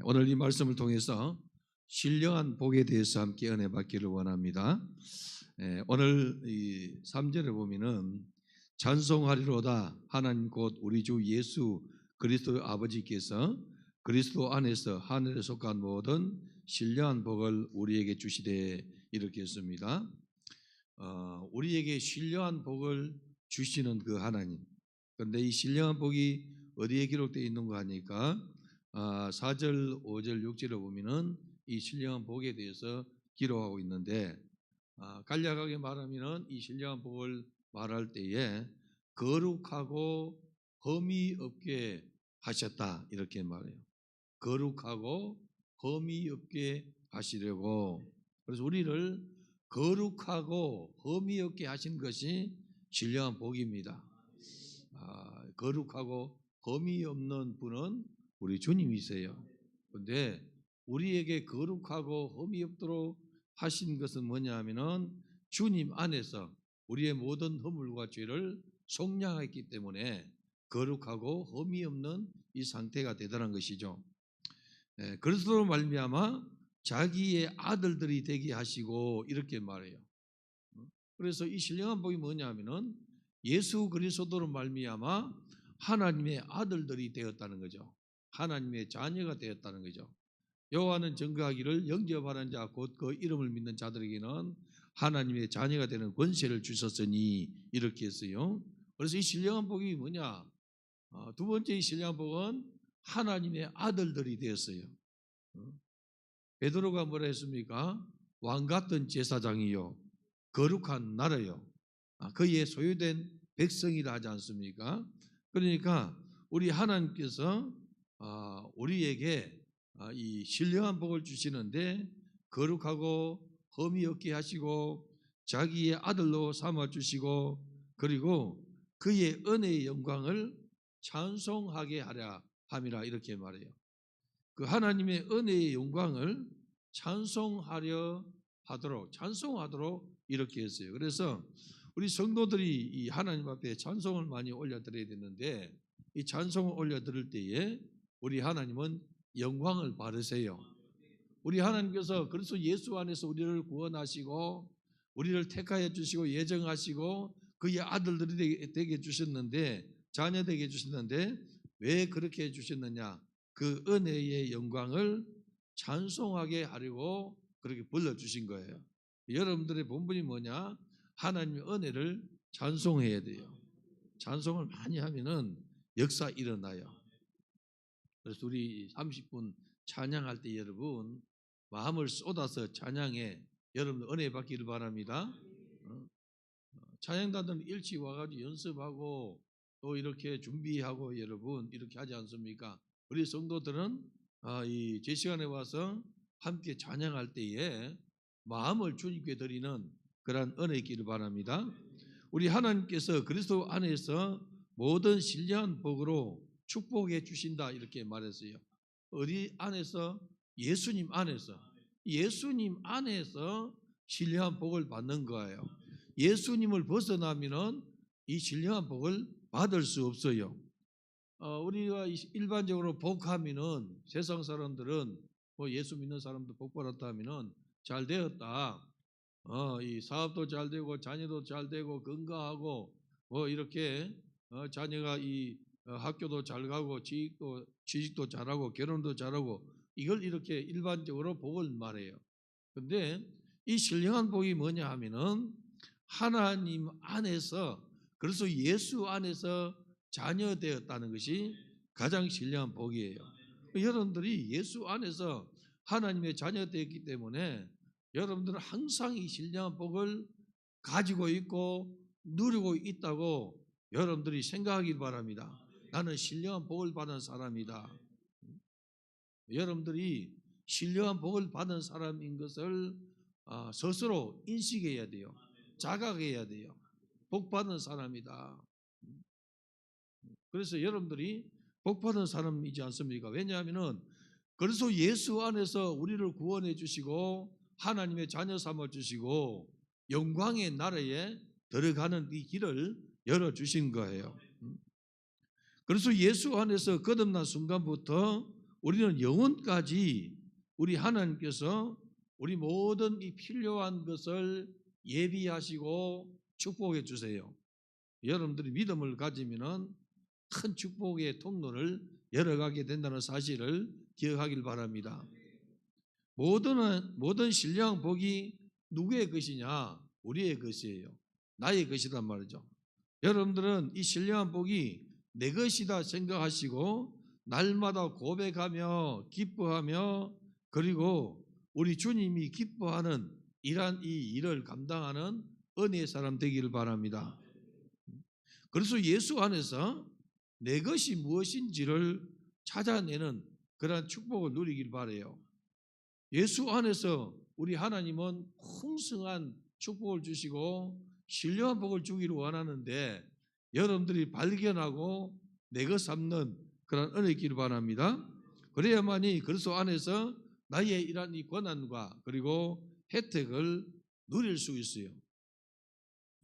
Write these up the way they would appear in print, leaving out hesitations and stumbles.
오늘 이 말씀을 통해서 신령한 복에 대해서 함께 은혜 받기를 원합니다. 오늘 이 3절에 보면은 찬송하리로다 하나님 곧 우리 주 예수 그리스도의 아버지께서 그리스도 안에서 하늘에 속한 모든 신령한 복을 우리에게 주시되 이렇게 했습니다. 우리에게 신령한 복을 주시는 그 하나님. 그런데 이 신령한 복이 어디에 기록되어 있는가 하니까 4절, 5절, 6절에 보면은 이 신령한 복에 대해서 기록하고 있는데 간략하게 말하면은 이 신령한 복을 말할 때에 거룩하고 흠이 없게 하셨다 이렇게 말해요. 거룩하고 흠이 없게 하시려고. 그래서 우리를 거룩하고 흠이 없게 하신 것이 신령한 복입니다. 거룩하고 흠이 없는 분은 우리 주님이세요. 그런데 우리에게 거룩하고 흠이 없도록 하신 것은 뭐냐 하면은 주님 안에서 우리의 모든 허물과 죄를 속량했기 때문에 거룩하고 흠이 없는 이 상태가 대단한 것이죠. 그리스도로 말미암아 자기의 아들들이 되게 하시고 이렇게 말해요. 그래서 이 신령한 복이 뭐냐 하면은 예수 그리스도로 말미암아 하나님의 아들들이 되었다는 거죠. 하나님의 자녀가 되었다는 거죠. 여호와는 증거하기를 영접하는 자 곧 그 이름을 믿는 자들에게는 하나님의 자녀가 되는 권세를 주셨으니 이렇게 했어요. 그래서 이 신령한 복이 뭐냐? 두 번째 이 신령한 복은 하나님의 아들들이 되었어요. 베드로가 뭐라 했습니까? 왕 같은 제사장이요 거룩한 나라요 그의 소유된 백성이라 하지 않습니까? 그러니까 우리 하나님께서 우리에게 이 신령한 복을 주시는데 거룩하고 흠이 없게 하시고 자기의 아들로 삼아 주시고 그리고 그의 은혜의 영광을 찬송하게 하려 함이라 이렇게 말해요. 그 하나님의 은혜의 영광을 찬송하도록 이렇게 했어요. 그래서 우리 성도들이 이 하나님 앞에 찬송을 많이 올려드려야 되는데 이 찬송을 올려드릴 때에 우리 하나님은 영광을 받으세요. 우리 하나님께서 그리스도 예수 안에서 우리를 구원하시고 우리를 택하여 주시고 예정하시고 그의 아들들이 되게 해주셨는데 자녀 되게 해주셨는데 왜 그렇게 해주셨느냐? 그 은혜의 영광을 찬송하게 하려고 그렇게 불러주신 거예요. 여러분들의 본분이 뭐냐? 하나님의 은혜를 찬송해야 돼요. 찬송을 많이 하면은 역사 일어나요. 그래서 우리 30분 찬양할 때 여러분 마음을 쏟아서 찬양해. 여러분 은혜 받기를 바랍니다. 찬양단들은 일찍 와가지고 연습하고 또 이렇게 준비하고 여러분 이렇게 하지 않습니까? 우리 성도들은 이 제 시간에 와서 함께 찬양할 때에 마음을 주님께 드리는 그런 은혜 있기를 바랍니다. 우리 하나님께서 그리스도 안에서 모든 신령한 복으로 축복해 주신다 이렇게 말했어요. 어디 안에서? 예수님 안에서. 예수님 안에서 신령한 복을 받는 거예요. 예수님을 벗어나면은 이 신령한 복을 받을 수 없어요. 우리가 일반적으로 복하면은 세상 사람들은 뭐 예수 믿는 사람도 복 받았다 하면은 잘 되었다. 이 사업도 잘 되고 자녀도 잘 되고 건강하고 뭐 이렇게 자녀가 이 학교도 잘 가고 취직도 잘하고 결혼도 잘하고 이걸 이렇게 일반적으로 복을 말해요. 그런데 이 신령한 복이 뭐냐 하면은 하나님 안에서 그래서 예수 안에서 자녀 되었다는 것이 가장 신령한 복이에요. 여러분들이 예수 안에서 하나님의 자녀 되었기 때문에 여러분들은 항상 이 신령한 복을 가지고 있고 누리고 있다고 여러분들이 생각하길 바랍니다. 나는 신령한 복을 받은 사람이다. 여러분들이 신령한 복을 받은 사람인 것을 스스로 인식해야 돼요. 자각해야 돼요. 복 받은 사람이다. 그래서 여러분들이 복 받은 사람이지 않습니까? 왜냐하면은 그래서 예수 안에서 우리를 구원해 주시고 하나님의 자녀 삼아 주시고 영광의 나라에 들어가는 이 길을 열어 주신 거예요. 그래서 예수 안에서 거듭난 순간부터 우리는 영혼까지 우리 하나님께서 우리 모든 이 필요한 것을 예비하시고 축복해 주세요. 여러분들이 믿음을 가지면은 큰 축복의 통로를 열어가게 된다는 사실을 기억하길 바랍니다. 모든 신령한 복이 누구의 것이냐? 우리의 것이에요. 나의 것이란 말이죠. 여러분들은 이 신령한 복이 내 것이다 생각하시고 날마다 고백하며 기뻐하며 그리고 우리 주님이 기뻐하는 이러한 이 일을 감당하는 은혜의 사람 되기를 바랍니다. 그래서 예수 안에서 내 것이 무엇인지를 찾아내는 그러한 축복을 누리길 바라요. 예수 안에서 우리 하나님은 풍성한 축복을 주시고 신령한 복을 주기를 원하는데 여러분들이 발견하고 내 것 삼는 그런 은혜 있기를 바랍니다. 그래야만이 그리스도 안에서 나의 이러한 이 권한과 그리고 혜택을 누릴 수 있어요.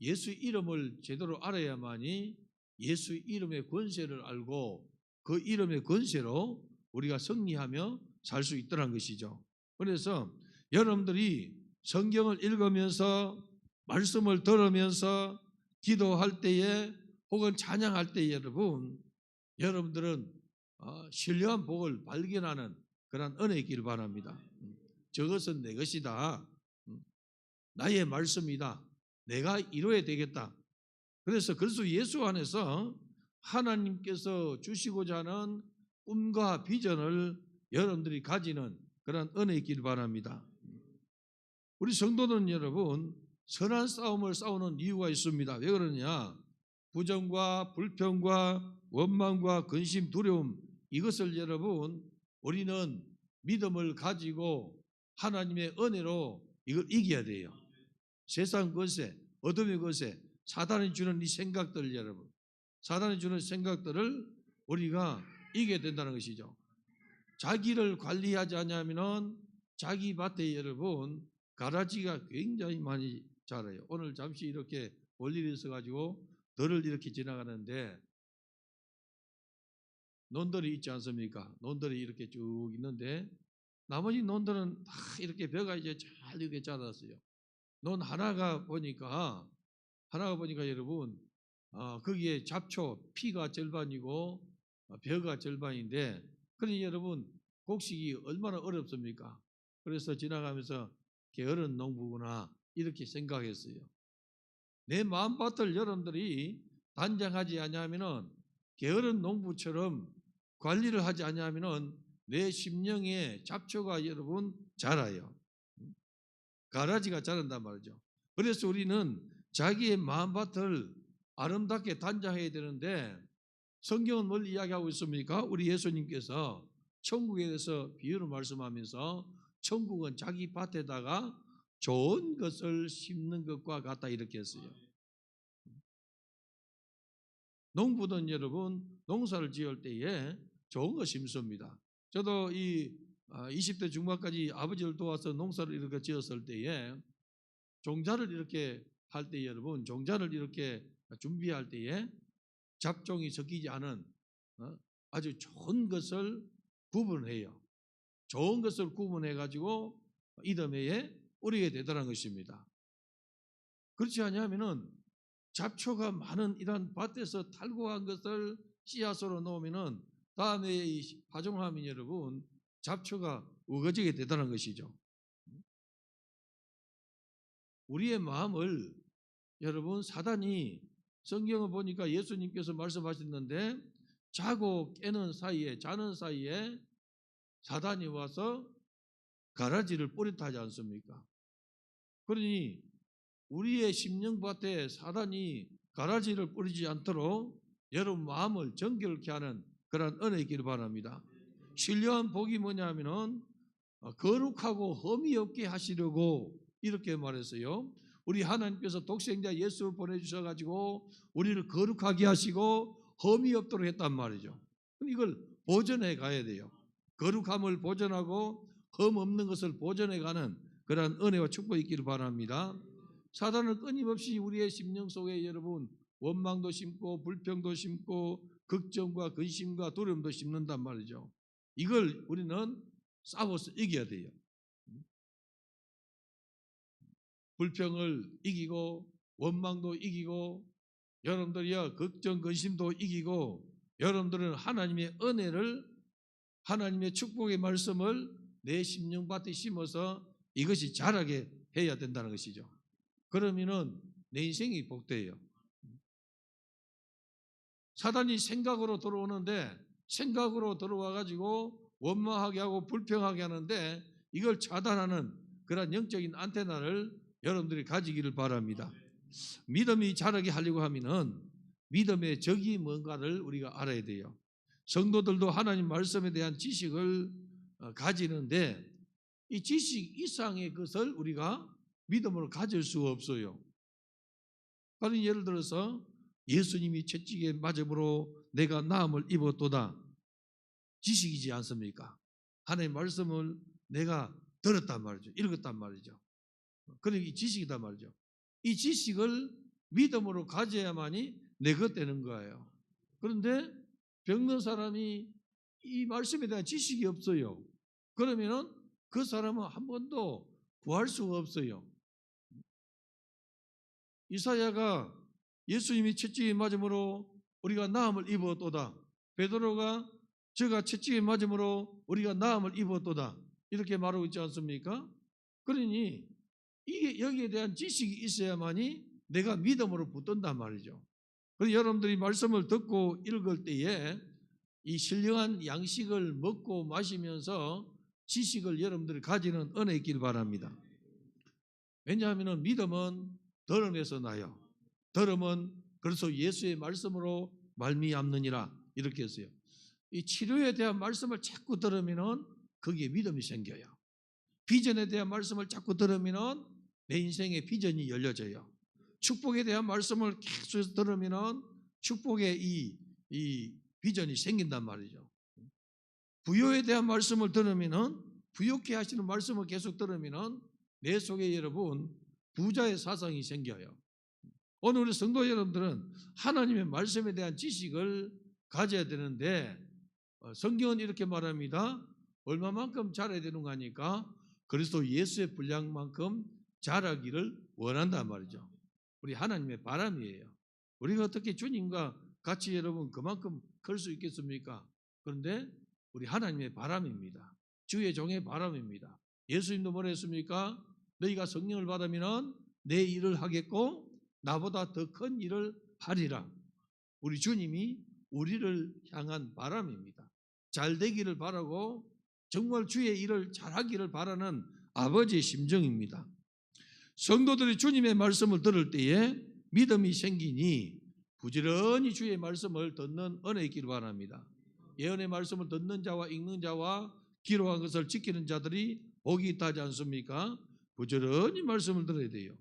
예수 이름을 제대로 알아야만이 예수 이름의 권세를 알고 그 이름의 권세로 우리가 승리하며 살 수 있다는 것이죠. 그래서 여러분들이 성경을 읽으면서 말씀을 들으면서 기도할 때에 혹은 찬양할 때에 여러분들은 신령한 복을 발견하는 그런 은혜 있기를 바랍니다. 저것은 내 것이다. 나의 말씀이다. 내가 이루어야 되겠다. 그래서 그리스도 예수 안에서 하나님께서 주시고자 하는 꿈과 비전을 여러분들이 가지는 그런 은혜 있기를 바랍니다. 우리 성도는 여러분 선한 싸움을 싸우는 이유가 있습니다. 왜 그러냐? 부정과 불평과 원망과 근심, 두려움 이것을 여러분 우리는 믿음을 가지고 하나님의 은혜로 이걸 이겨야 돼요. 세상 권세, 어둠의 권세, 사단이 주는 이 생각들 여러분, 사단이 주는 생각들을 우리가 이겨야 된다는 것이죠. 자기를 관리하지 않으면 자기 밭에 여러분 가라지가 굉장히 많이 자라요. 오늘 잠시 이렇게 볼 일이 있어가지고 덜을 이렇게 지나가는데 논들이 있지 않습니까? 논들이 이렇게 쭉 있는데 나머지 논들은 다 이렇게 벼가 이제 잘 이렇게 자랐어요. 논 하나가 보니까 여러분 거기에 잡초 피가 절반이고 벼가 절반인데 그러니 여러분 곡식이 얼마나 어렵습니까? 그래서 지나가면서 게으른 농부구나 이렇게 생각했어요. 내 마음밭을 여러분들이 단장하지 않으면은 게으른 농부처럼 관리를 하지 않으면은 내 심령에 잡초가 여러분 자라요. 가라지가 자란단 말이죠. 그래서 우리는 자기의 마음밭을 아름답게 단장해야 되는데 성경은 뭘 이야기하고 있습니까? 우리 예수님께서 천국에 대해서 비유를 말씀하면서 천국은 자기 밭에다가 좋은 것을 심는 것과 같다 이렇게 했어요. 농부는 여러분 농사를 지을 때에 좋은 거 심습니다. 저도 이 20대 중반까지 아버지를 도와서 농사를 이렇게 지었을 때에 종자를 이렇게 할 때 여러분 종자를 이렇게 준비할 때에 잡종이 섞이지 않은 아주 좋은 것을 구분해요. 좋은 것을 구분해 가지고 이듬해에 뿌리게 되더라는 것입니다. 그렇지 않으면은 잡초가 많은 이런 밭에서 탈곡한 것을 씨앗으로 놓으면은 다음에 이 파종하면 여러분 잡초가 우거지게 되더라는 것이죠. 우리의 마음을 여러분 사단이 성경을 보니까 예수님께서 말씀하셨는데 자고 깨는 사이에 자는 사이에 사단이 와서 가라지를 뿌렸다 하지 않습니까? 그러니 우리의 심령밭에 사단이 가라지를 뿌리지 않도록 여러분 마음을 정결케 하는 그런 은혜 있기를 바랍니다. 신령한 복이 뭐냐면은 거룩하고 흠이 없게 하시려고 이렇게 말했어요. 우리 하나님께서 독생자 예수 보내주셔가지고 우리를 거룩하게 하시고 흠이 없도록 했단 말이죠. 이걸 보존해 가야 돼요. 거룩함을 보존하고 흠 없는 것을 보존해 가는 그런 은혜와 축복이 있기를 바랍니다. 사단은 끊임없이 우리의 심령 속에 여러분 원망도 심고 불평도 심고 걱정과 근심과 두려움도 심는단 말이죠. 이걸 우리는 싸워서 이겨야 돼요. 불평을 이기고 원망도 이기고 여러분들이야 걱정 근심도 이기고 여러분들은 하나님의 은혜를 하나님의 축복의 말씀을 내 심령밭에 심어서 이것이 자라게 해야 된다는 것이죠. 그러면은 내 인생이 복돼요. 사단이 생각으로 들어오는데 생각으로 들어와 가지고 원망하게 하고 불평하게 하는데 이걸 차단하는 그런 영적인 안테나를 여러분들이 가지기를 바랍니다. 믿음이 자라게 하려고 하면은 믿음의 적이 뭔가를 우리가 알아야 돼요. 성도들도 하나님 말씀에 대한 지식을 가지는데 이 지식 이상의 것을 우리가 믿음으로 가질 수가 없어요. 다른 예를 들어서 예수님이 채찍에 맞음으로 내가 나음을 입었도다. 지식이지 않습니까? 하나님의 말씀을 내가 들었단 말이죠. 읽었단 말이죠. 그러니까 이 지식이단 말이죠. 이 지식을 믿음으로 가져야만이 내 것 되는 거예요. 그런데 병든 사람이 이 말씀에 대한 지식이 없어요. 그러면은 그 사람은 한 번도 구할 수가 없어요. 이사야가 예수님이 채찍에 맞음으로 우리가 나음을 입었도다. 베드로가 저가 채찍에 맞음으로 우리가 나음을 입었도다. 이렇게 말하고 있지 않습니까? 그러니 이게 여기에 대한 지식이 있어야만이 내가 믿음으로 붙든단 말이죠. 그래서 여러분들이 말씀을 듣고 읽을 때에 이 신령한 양식을 먹고 마시면서 지식을 여러분들이 가지는 은혜 있길 바랍니다. 왜냐하면 믿음은 들음에서 나요. 들음은 그래서 예수의 말씀으로 말미암느니라 이렇게 했어요. 이 치료에 대한 말씀을 자꾸 들으면은 거기에 믿음이 생겨요. 비전에 대한 말씀을 자꾸 들으면은 내 인생의 비전이 열려져요. 축복에 대한 말씀을 계속 들으면은 축복의 이 비전이 생긴단 말이죠. 부요에 대한 말씀을 들으면은 부요케 하시는 말씀을 계속 들으면은 내 속에 여러분 부자의 사상이 생겨요. 오늘 우리 성도 여러분들은 하나님의 말씀에 대한 지식을 가져야 되는데 성경은 이렇게 말합니다. 얼마만큼 자라야 되는 거 아니까 그리스도 예수의 분량만큼 자라기를 원한단 말이죠. 우리 하나님의 바람이에요. 우리가 어떻게 주님과 같이 여러분 그만큼 클 수 있겠습니까? 그런데 우리 하나님의 바람입니다. 주의 종의 바람입니다. 예수님도 뭐라 했습니까? 너희가 성령을 받으면 내 일을 하겠고 나보다 더 큰 일을 하리라. 우리 주님이 우리를 향한 바람입니다. 잘 되기를 바라고 정말 주의 일을 잘하기를 바라는 아버지의 심정입니다. 성도들이 주님의 말씀을 들을 때에 믿음이 생기니 부지런히 주의 말씀을 듣는 은혜 있기를 바랍니다. 예언의 말씀을 듣는 자와 읽는 자와 기록한 것을 지키는 자들이 복이 있다 하지 않습니까? 부지런히 말씀을 들어야 돼요.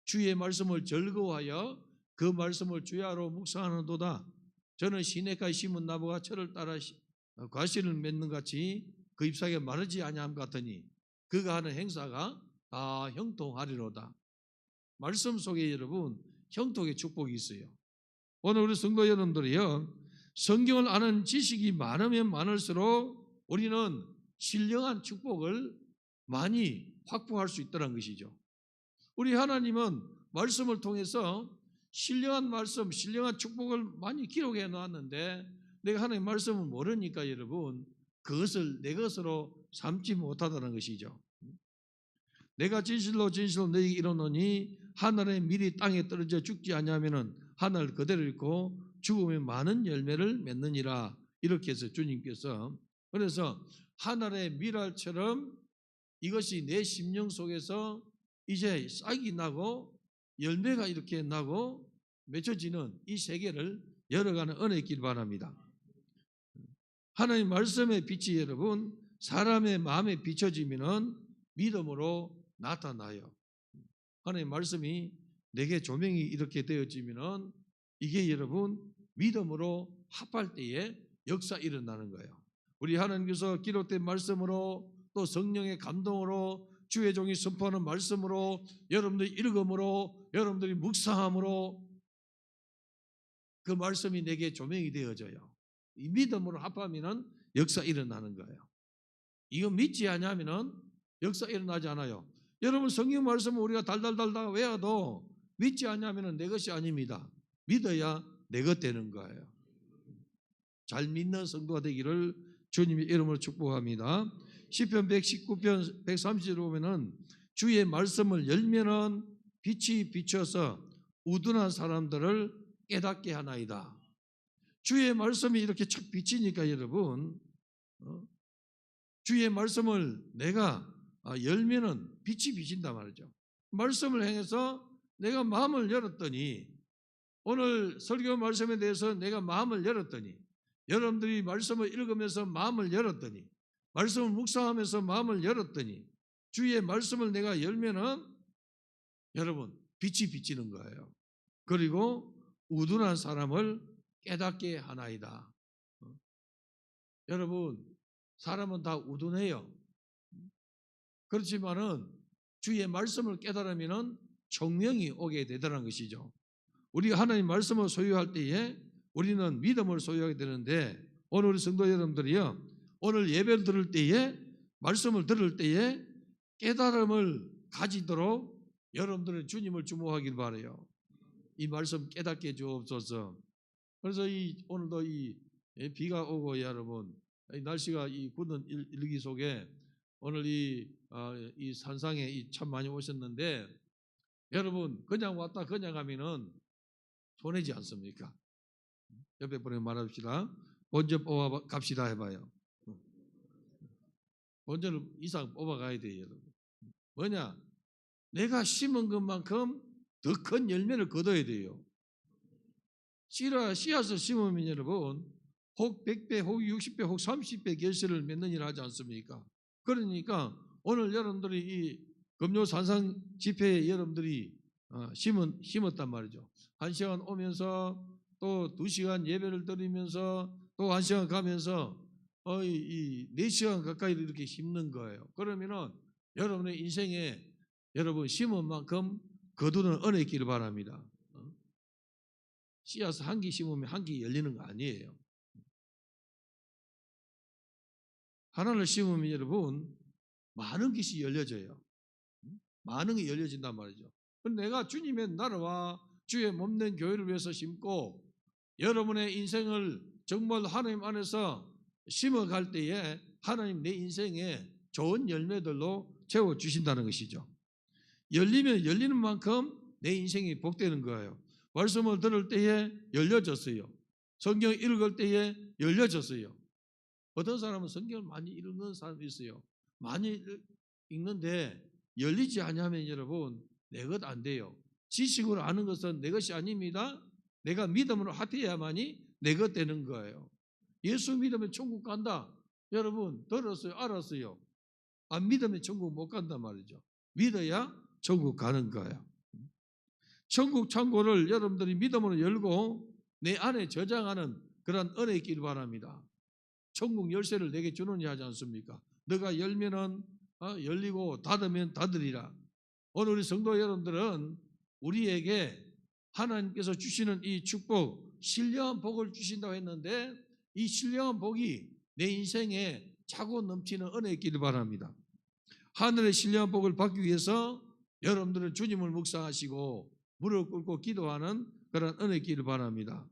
주의 말씀을 즐거워하여 그 말씀을 주야로 묵상하는도다. 저는 시냇가에 심은 나무가 철을 따라 과실을 맺는 같이 그 잎사귀가 마르지 아니함 같으니 그가 하는 행사가 다 형통하리로다. 말씀 속에 여러분 형통의 축복이 있어요. 오늘 우리 성도 여러분들이요 성경을 아는 지식이 많으면 많을수록 우리는 신령한 축복을 많이 확보할 수 있다는 것이죠. 우리 하나님은 말씀을 통해서 신령한 말씀, 신령한 축복을 많이 기록해 놨는데 내가 하나님의 말씀을 모르니까 여러분 그것을 내 것으로 삼지 못하다는 것이죠. 내가 진실로 진실로 너희에게 이르노니 하늘의 밀이 땅에 떨어져 죽지 아니하면은 하늘 그대로 있고 죽으면 많은 열매를 맺느니라. 이렇게 해서 주님께서 그래서 하늘의 밀알처럼 이것이 내 심령 속에서 이제 싹이 나고 열매가 이렇게 나고 맺혀지는 이 세계를 열어가는 은혜 있길 바랍니다. 하나님 말씀의 빛이 여러분 사람의 마음에 비춰지면은 믿음으로 나타나요. 하나님 말씀이 내게 조명이 이렇게 되어지면은 이게 여러분 믿음으로 합할 때에 역사 일어나는 거예요. 우리 하나님께서 기록된 말씀으로 또 성령의 감동으로 주의 종이 선포하는 말씀으로 여러분들이 읽음으로 여러분들이 묵상함으로 그 말씀이 내게 조명이 되어져요. 이 믿음으로 합하면은 역사 일어나는 거예요. 이거 믿지 않냐면은 역사 일어나지 않아요. 여러분 성경 말씀을 우리가 달달달달 외워도 믿지 않냐면은 내 것이 아닙니다. 믿어야 내 것 되는 거예요. 잘 믿는 성도가 되기를 주님의 이름으로 축복합니다. 시편 119편 130절 보면은 주의 말씀을 열면은 빛이 비춰서 우둔한 사람들을 깨닫게 하나이다. 주의 말씀이 이렇게 착 비치니까 여러분 주의 말씀을 내가 열면은 빛이 비친단 말이죠. 말씀을 행해서 내가 마음을 열었더니 오늘 설교 말씀에 대해서 내가 마음을 열었더니 여러분들이 말씀을 읽으면서 마음을 열었더니 말씀을 묵상하면서 마음을 열었더니 주의 말씀을 내가 열면은 여러분 빛이 비치는 거예요. 그리고 우둔한 사람을 깨닫게 하나이다. 여러분 사람은 다 우둔해요. 그렇지만은 주의 말씀을 깨달으면은 총명이 오게 되더라는 것이죠. 우리가 하나님 말씀을 소유할 때에 우리는 믿음을 소유하게 되는데 오늘 우리 성도 여러분들이요 오늘 예배를 들을 때에 말씀을 들을 때에 깨달음을 가지도록 여러분들은 주님을 주목하길 바라요. 이 말씀 깨닫게 주옵소서. 그래서 오늘도 비가 오고 여러분 날씨가 굳은 일기 속에 오늘 이 산상에 참 많이 오셨는데 여러분 그냥 왔다 그냥 가면은 손해지 않습니까? 옆에 분에게 말합시다. 먼저 뽑아 갑시다 해봐요. 먼저 이상 뽑아가야 돼요, 여러분. 뭐냐? 내가 심은 것만큼 더 큰 열매를 거둬야 돼요. 씨앗을 심으면 여러분 혹 100배, 혹 60배, 혹 30배 결실을 맺느니라 하지 않습니까? 그러니까 오늘 여러분들이 이 금요 산상 집회에 여러분들이 심었단 말이죠. 1시간 오면서 또 2시간 예배를 드리면서 또 1시간 가면서 4시간 가까이 이렇게 심는 거예요. 그러면은 여러분의 인생에 여러분 심은 만큼 거두는 은혜 있기를 바랍니다. 씨앗을 한 개 심으면 한 개 열리는 거 아니에요. 하나를 심으면 여러분 많은 것이 열려져요. 많은 게 열려진단 말이죠. 그런데 내가 주님의 나라와 주의 몸된 교회를 위해서 심고 여러분의 인생을 정말 하나님 안에서 심어갈 때에 하나님 내 인생에 좋은 열매들로 채워주신다는 것이죠. 열리면 열리는 만큼 내 인생이 복되는 거예요. 말씀을 들을 때에 열려졌어요. 성경 읽을 때에 열려졌어요. 어떤 사람은 성경을 많이 읽는 사람이 있어요. 많이 읽는데 열리지 않으면 여러분 내 것 안 돼요. 지식으로 아는 것은 내 것이 아닙니다. 내가 믿음으로 합해야만이 내 것 되는 거예요. 예수 믿으면 천국 간다. 여러분 들었어요? 알았어요? 안 믿으면 천국 못 간단 말이죠. 믿어야 천국 가는 거예요. 천국 창고를 여러분들이 믿음으로 열고 내 안에 저장하는 그런 은혜 있기를 바랍니다. 천국 열쇠를 내게 주느니 하지 않습니까? 너가 열면은 열리고 닫으면 닫으리라. 오늘 우리 성도 여러분들은 우리에게 하나님께서 주시는 이 축복, 신령한 복을 주신다고 했는데 이 신령한 복이 내 인생에 차고 넘치는 은혜 있기를 바랍니다. 하늘의 신령한 복을 받기 위해서 여러분들은 주님을 묵상하시고 무릎 꿇고 기도하는 그런 은혜 있기를 바랍니다.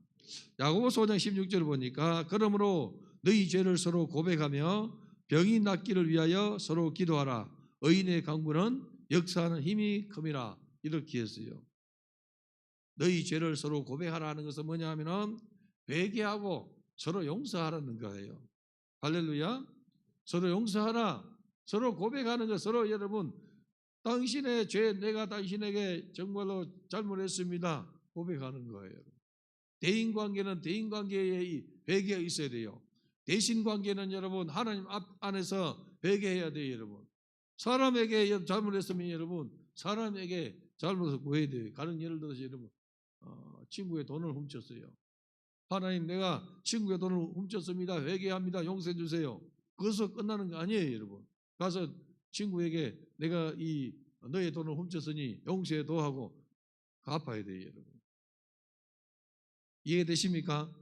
야고보서 5장 16절을 보니까 그러므로 너희 죄를 서로 고백하며 병이 낫기를 위하여 서로 기도하라. 의인의 강구는 역사하는 힘이 큼이라. 이렇게 했어요. 너희 죄를 서로 고백하라는 것은 뭐냐 하면은 회개하고 서로 용서하라는 거예요. 할렐루야. 서로 용서하라. 서로 고백하는 것, 서로 여러분 당신의 죄 내가 당신에게 정말로 잘못했습니다. 고백하는 거예요. 대인관계는 대인관계에 회개가 있어야 돼요. 대신관계는 여러분 하나님 안에서 회개해야 돼요. 여러분 사람에게 잘못했으면 여러분 사람에게 잘못을 구해야 돼요. 다른 예를 들어서 여러분 친구의 돈을 훔쳤어요. 하나님 내가 친구의 돈을 훔쳤습니다. 회개합니다. 용서해 주세요. 그것으로 끝나는 거 아니에요. 여러분 가서 친구에게 내가 너의 돈을 훔쳤으니 용서해 도 하고 갚아야 돼요. 여러분 이해되십니까?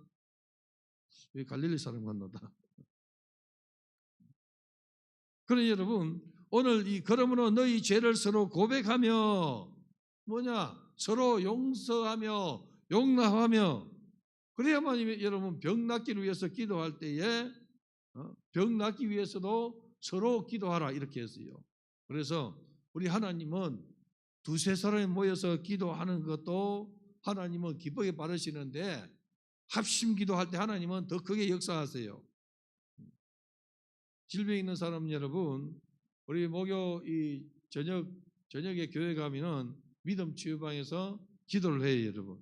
왜 갈릴리 사람 같노다. 그러니 여러분, 오늘 그러므로 너희 죄를 서로 고백하며 서로 용서하며 용납하며, 그래야만 여러분 병 낫기를 위해서 기도할 때에 병 낫기 위해서도 서로 기도하라 이렇게 했어요. 그래서 우리 하나님은 두세 사람이 모여서 기도하는 것도 하나님은 기쁘게 받으시는데, 합심 기도할 때 하나님은 더 크게 역사하세요. 질병 있는 사람 여러분, 우리 목요 저녁에 교회 가면은 믿음 치유방에서 기도를 해요. 여러분,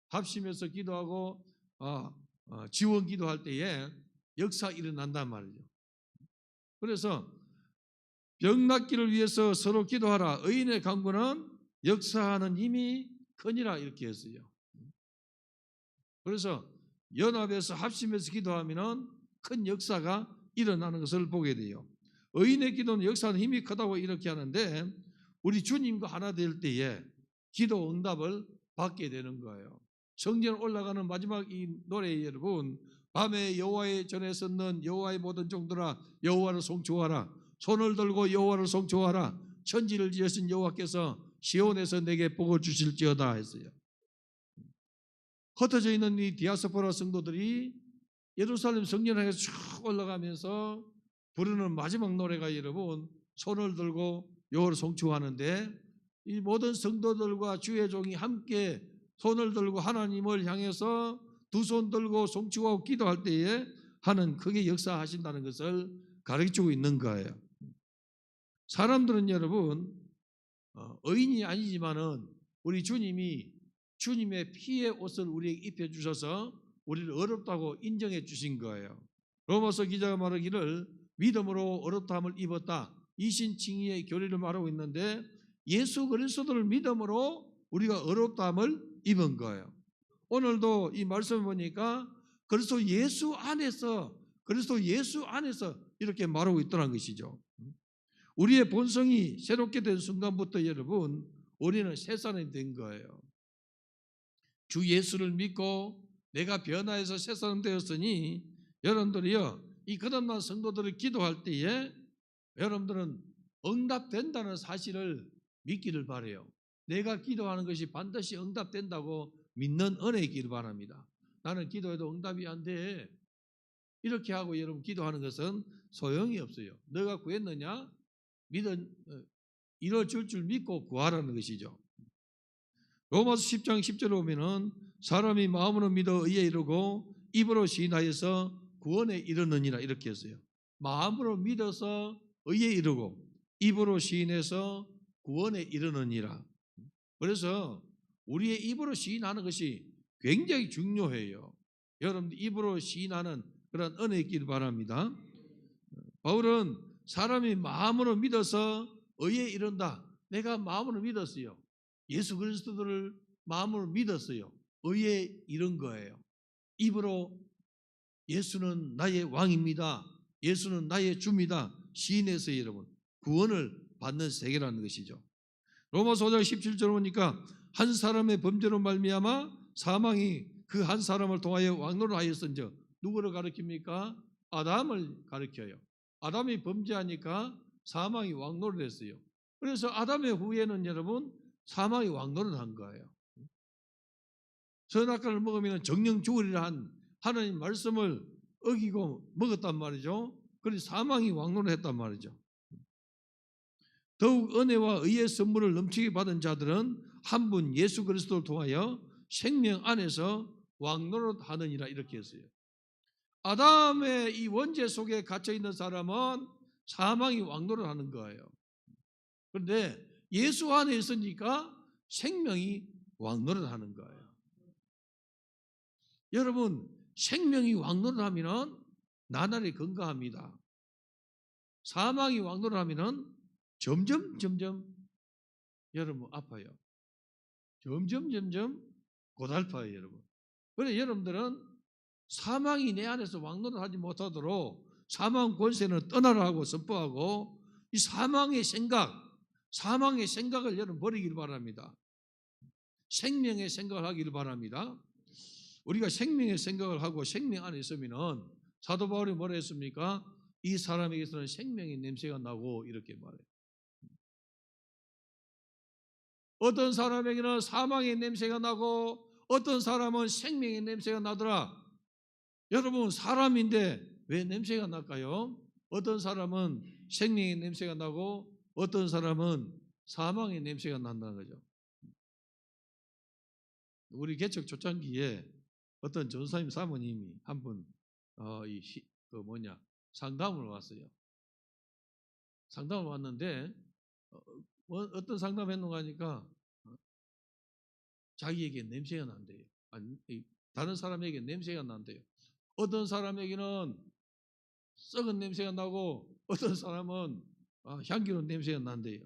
합심해서 기도하고 지원 기도할 때에 역사 일어난단 말이죠. 그래서 병 낫기를 위해서 서로 기도하라. 의인의 간구는 역사하는 힘이 크니라 이렇게 했어요. 그래서 연합해서 합심해서 기도하면은 큰 역사가 일어나는 것을 보게 돼요. 의인의 기도는 역사하는 힘이 크다고 이렇게 하는데, 우리 주님과 하나 될 때에 기도 응답을 받게 되는 거예요. 성전 올라가는 마지막 이 노래 여러분, 밤에 여호와의 전에 섰는 여호와의 모든 종들아 여호와를 송축하라. 손을 들고 여호와를 송축하라. 천지를 지으신 여호와께서 시온에서 내게 복을 주실지어다 했어요. 흩어져 있는 이 디아스포라 성도들이 예루살렘 성전에 쭉 올라가면서 부르는 마지막 노래가 여러분, 손을 들고 여호와를 송축하는데, 이 모든 성도들과 주의 종이 함께 손을 들고 하나님을 향해서 두 손 들고 송축하고 기도할 때에 하는 크게 역사하신다는 것을 가르치고 있는 거예요. 사람들은 여러분 의인이 아니지만은 우리 주님이 주님의 피의 옷을 우리에게 입혀주셔서 우리를 어렵다고 인정해 주신 거예요. 로마서 기자가 말하기를 믿음으로 어렵다함을 입었다, 이신칭의의 교리를 말하고 있는데, 예수 그리스도를 믿음으로 우리가 어렵다함을 입은 거예요. 오늘도 이 말씀을 보니까 그리스도 예수 안에서 이렇게 말하고 있더라는 것이죠. 우리의 본성이 새롭게 된 순간부터 여러분, 우리는 새 사람이 된 거예요. 주 예수를 믿고 내가 변화해서 새 사람 되었으니, 여러분들이요, 이 거듭난 성도들을 기도할 때에 여러분들은 응답된다는 사실을 믿기를 바라요. 내가 기도하는 것이 반드시 응답된다고 믿는 은혜가 있기를 바랍니다. 나는 기도해도 응답이 안 돼, 이렇게 하고 여러분 기도하는 것은 소용이 없어요. 너가 구했느냐? 이루어질 줄 믿고 구하라는 것이죠. 로마서 10장 10절에 보면은 사람이 마음으로 믿어 의에 이르고 입으로 시인하여서 구원에 이르느니라 이렇게 했어요. 마음으로 믿어서 의에 이르고 입으로 시인해서 구원에 이르느니라. 그래서 우리의 입으로 시인하는 것이 굉장히 중요해요. 여러분들 입으로 시인하는 그런 은혜 있기를 바랍니다. 바울은 사람이 마음으로 믿어서 의에 이른다. 내가 마음으로 믿었어요. 예수 그리스도를 마음으로 믿었어요. 의에 이른 거예요. 입으로 예수는 나의 왕입니다, 예수는 나의 주입니다 시인해서 여러분 구원을 받는 세계라는 것이죠. 로마서 5장 17절 보니까 한 사람의 범죄로 말미암아 사망이 그 한 사람을 통하여 왕노를 하였은즉, 누구를 가리킵니까? 아담을 가리켜요. 아담이 범죄하니까 사망이 왕노를 했어요. 그래서 아담의 후예는 여러분 사망이 왕노를 한 거예요. 선악과를 먹으면 정령 죽으리라 한 하나님 말씀을 어기고 먹었단 말이죠. 그래서 사망이 왕노를 했단 말이죠. 더욱 은혜와 의의 선물을 넘치게 받은 자들은 한 분 예수 그리스도를 통하여 생명 안에서 왕노릇 하느니라 이렇게 했어요. 아담의 이 원죄 속에 갇혀 있는 사람은 사망이 왕노릇 하는 거예요. 그런데 예수 안에 있으니까 생명이 왕노릇 하는 거예요. 여러분, 생명이 왕노릇 하면은 나날이 건강합니다. 사망이 왕노릇 하면은 점점 여러분 아파요. 점점 고달파요, 여러분. 그래서 여러분들은 사망이 내 안에서 왕노릇 하지 못하도록 사망 권세는 떠나라 하고 선포하고, 이 사망의 생각을 여러분 버리기를 바랍니다. 생명의 생각을 하기를 바랍니다. 우리가 생명의 생각을 하고 생명 안에 있으면은 사도 바울이 뭐라 했습니까? 이 사람에게서는 생명의 냄새가 나고 이렇게 말해요. 어떤 사람에게는 사망의 냄새가 나고 어떤 사람은 생명의 냄새가 나더라. 여러분, 사람인데 왜 냄새가 날까요? 어떤 사람은 생명의 냄새가 나고 어떤 사람은 사망의 냄새가 난다는 거죠. 우리 개척 초창기에 어떤 전사님 사모님이 한 분 상담을 왔어요. 상담을 왔는데 어떤 상담했는가 하니까 자기에게 냄새가 난대요. 다른 사람에게 냄새가 난대요. 어떤 사람에게는 썩은 냄새가 나고 어떤 사람은 향기로운 냄새가 난대요.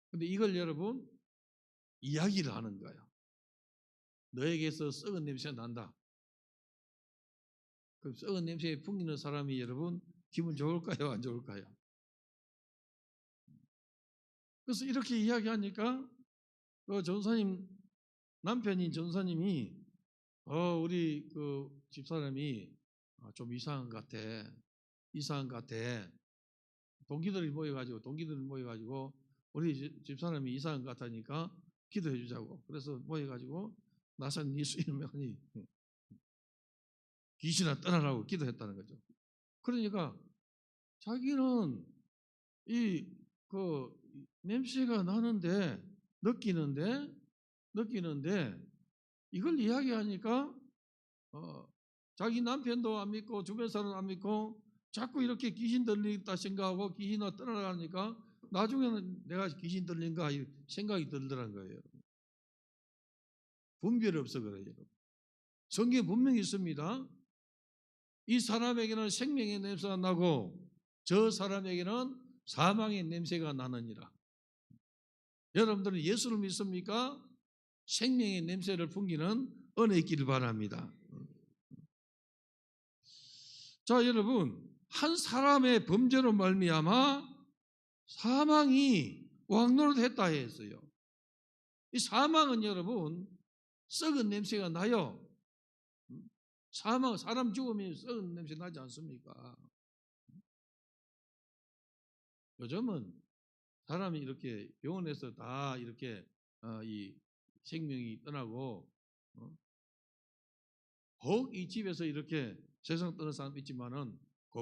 근데 이걸 여러분 이야기를 하는 거예요. 너에게서 썩은 냄새가 난다. 그럼 썩은 냄새에 풍기는 사람이 여러분 기분 좋을까요? 안 좋을까요? 그래서 이렇게 이야기하니까 그 전사님 남편인 전사님이 우리 그 집사람이 좀 이상한 것 같아. 동기들이 모여가지고 우리 집사람이 이상한 것 같으니까 기도해 주자고. 그래서 모여가지고 나선 예수 이름에 귀신아 떠나라고 기도했다는 거죠. 그러니까 자기는 그 냄새가 나는데 느끼는데 이걸 이야기하니까 자기 남편도 안 믿고 주변 사람도 안 믿고 자꾸 이렇게 귀신 들린다 생각하고 귀신아 떠나가니까 나중에는 내가 귀신 들린가 생각이 들더란 거예요. 분별이 없어 그래요. 성경에 분명히 있습니다. 이 사람에게는 생명의 냄새가 나고 저 사람에게는 사망의 냄새가 나느니라. 여러분들은 예수를 믿습니까? 생명의 냄새를 풍기는 은혜 있기를 바랍니다. 자, 여러분, 한 사람의 범죄로 말미암아 사망이 왕노릇했다 했어요. 이 사망은 여러분 썩은 냄새가 나요. 사람 죽으면 썩은 냄새 나지 않습니까? 요즘은 사람이 이렇게 병원에서 다 이렇게 이 생명이 떠나고 혹 이 집에서 이렇게 세상 떠난 사람 있지만은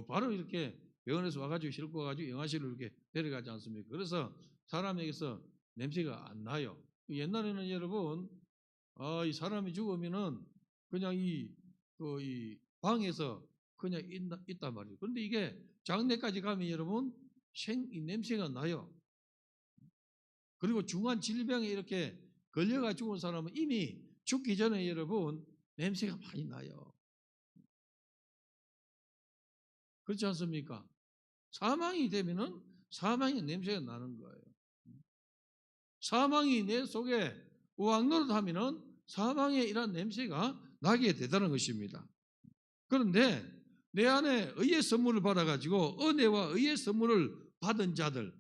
바로 이렇게 병원에서 와가지고 싣고 와가지고 영화실로 이렇게 데려가지 않습니까? 그래서 사람에게서 냄새가 안 나요. 옛날에는 여러분 이 사람이 죽으면은 그냥 이 방에서 그냥 있단 말이에요. 그런데 이게 장례까지 가면 여러분 이 냄새가 나요. 그리고 중한 질병에 이렇게 걸려가 죽은 사람은 이미 죽기 전에 여러분 냄새가 많이 나요. 그렇지 않습니까? 사망이 되면은 사망의 냄새가 나는 거예요. 사망이 내 속에 우악노릇하면은 사망의 이런 냄새가 나게 되다는 것입니다. 그런데 내 안에 의의 선물을 받아가지고 은혜와 의의 선물을 받은 자들,